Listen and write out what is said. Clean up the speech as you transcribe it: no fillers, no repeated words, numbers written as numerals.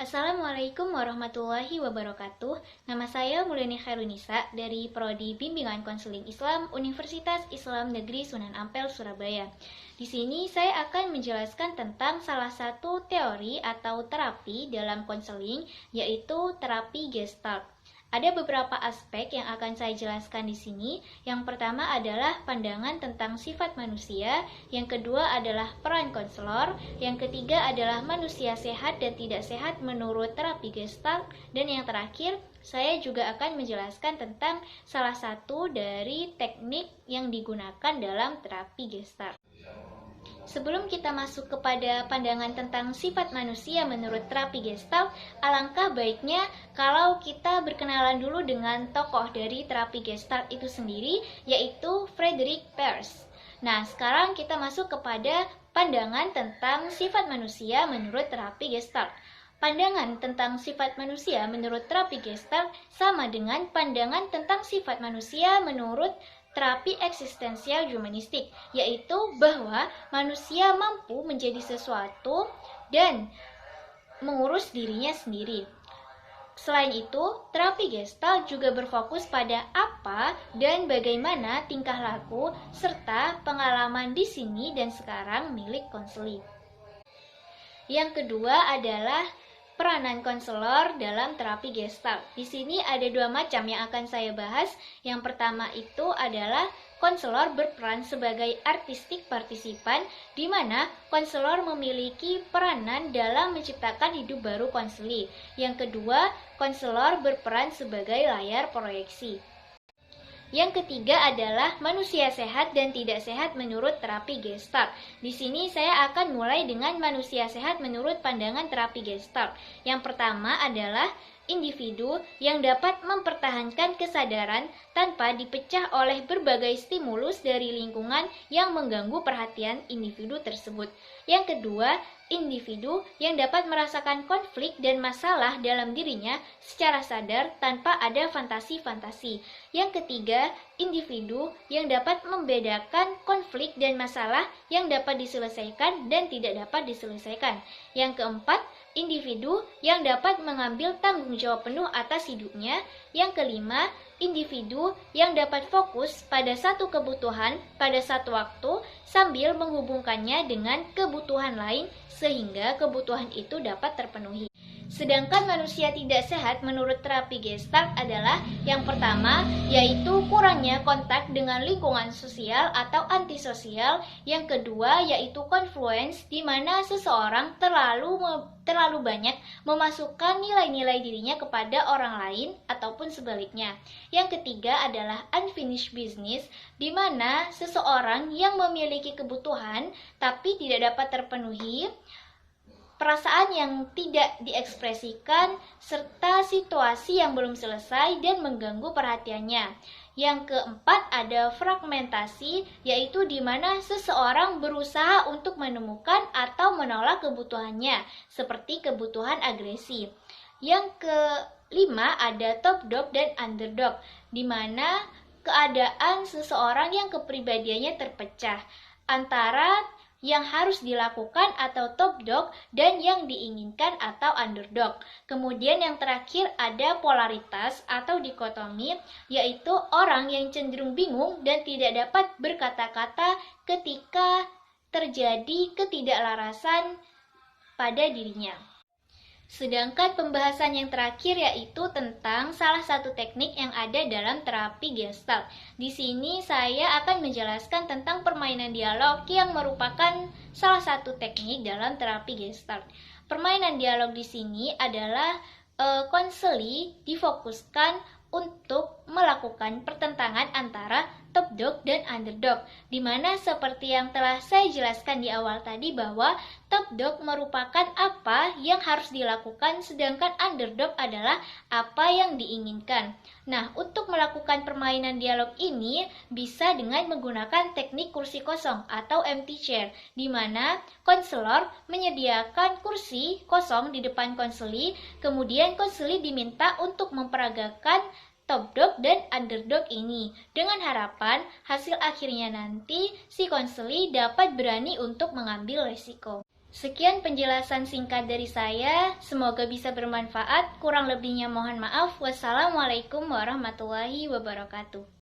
Assalamualaikum warahmatullahi wabarakatuh. Nama saya Mulyani Khairunisa dari Prodi Bimbingan Konseling Islam Universitas Islam Negeri Sunan Ampel, Surabaya. Di sini saya akan menjelaskan tentang salah satu teori atau terapi dalam konseling, yaitu terapi Gestalt. Ada beberapa aspek yang akan saya jelaskan di sini. Yang pertama adalah pandangan tentang sifat manusia, yang kedua adalah peran konselor, yang ketiga adalah manusia sehat dan tidak sehat menurut terapi Gestalt, dan yang terakhir saya juga akan menjelaskan tentang salah satu dari teknik yang digunakan dalam terapi Gestalt. Sebelum kita masuk kepada pandangan tentang sifat manusia menurut terapi Gestalt, alangkah baiknya kalau kita berkenalan dulu dengan tokoh dari terapi Gestalt itu sendiri, yaitu Frederick Perls. Nah, sekarang kita masuk kepada pandangan tentang sifat manusia menurut terapi Gestalt. Pandangan tentang sifat manusia menurut terapi Gestalt sama dengan pandangan tentang sifat manusia menurut terapi eksistensial humanistik, yaitu bahwa manusia mampu menjadi sesuatu dan mengurus dirinya sendiri. Selain itu, terapi Gestalt juga berfokus pada apa dan bagaimana tingkah laku serta pengalaman di sini dan sekarang milik konseling. Yang kedua adalah peranan konselor dalam terapi Gestalt. Di sini ada dua macam yang akan saya bahas. Yang pertama itu adalah konselor berperan sebagai artistik partisipan, di mana konselor memiliki peranan dalam menciptakan hidup baru konseli. Yang kedua, konselor berperan sebagai layar proyeksi. Yang ketiga adalah manusia sehat dan tidak sehat menurut terapi Gestalt. Di sini saya akan mulai dengan manusia sehat menurut pandangan terapi Gestalt. Yang pertama adalah individu yang dapat mempertahankan kesadaran tanpa dipecah oleh berbagai stimulus dari lingkungan yang mengganggu perhatian individu tersebut. Yang kedua, individu yang dapat merasakan konflik dan masalah dalam dirinya secara sadar tanpa ada fantasi-fantasi. Yang ketiga, individu yang dapat membedakan konflik dan masalah yang dapat diselesaikan dan tidak dapat diselesaikan. Yang keempat, individu yang dapat mengambil tanggung jawab penuh atas hidupnya. Yang kelima, individu yang dapat fokus pada satu kebutuhan pada satu waktu sambil menghubungkannya dengan kebutuhan lain sehingga kebutuhan itu dapat terpenuhi. Sedangkan manusia tidak sehat menurut terapi Gestalt adalah yang pertama, yaitu kurangnya kontak dengan lingkungan sosial atau antisosial. Yang kedua, yaitu confluence, di mana seseorang terlalu banyak memasukkan nilai-nilai dirinya kepada orang lain ataupun sebaliknya. Yang ketiga adalah unfinished business, di mana seseorang yang memiliki kebutuhan tapi tidak dapat terpenuhi, perasaan yang tidak diekspresikan, serta situasi yang belum selesai dan mengganggu perhatiannya. Yang keempat ada fragmentasi, yaitu di mana seseorang berusaha untuk menemukan atau menolak kebutuhannya, seperti kebutuhan agresi. Yang kelima ada top dog dan underdog, di mana keadaan seseorang yang kepribadiannya terpecah antara yang harus dilakukan atau top dog dan yang diinginkan atau underdog. Kemudian yang terakhir ada polaritas atau dikotomi, yaitu orang yang cenderung bingung dan tidak dapat berkata-kata ketika terjadi ketidaklarasan pada dirinya. Sedangkan pembahasan yang terakhir yaitu tentang salah satu teknik yang ada dalam terapi Gestalt. Di sini saya akan menjelaskan tentang permainan dialog yang merupakan salah satu teknik dalam terapi Gestalt. Permainan dialog di sini adalah konseli difokuskan untuk melakukan pertentangan antara top dog dan underdog, di mana seperti yang telah saya jelaskan di awal tadi bahwa top dog merupakan apa yang harus dilakukan, sedangkan underdog adalah apa yang diinginkan. Nah, untuk melakukan permainan dialog ini bisa dengan menggunakan teknik kursi kosong atau empty chair, di mana konselor menyediakan kursi kosong di depan konseli, kemudian konseli diminta untuk memperagakan top dog dan underdog ini, dengan harapan hasil akhirnya nanti si konseli dapat berani untuk mengambil resiko. Sekian penjelasan singkat dari saya, semoga bisa bermanfaat. Kurang lebihnya mohon maaf. Wassalamualaikum warahmatullahi wabarakatuh.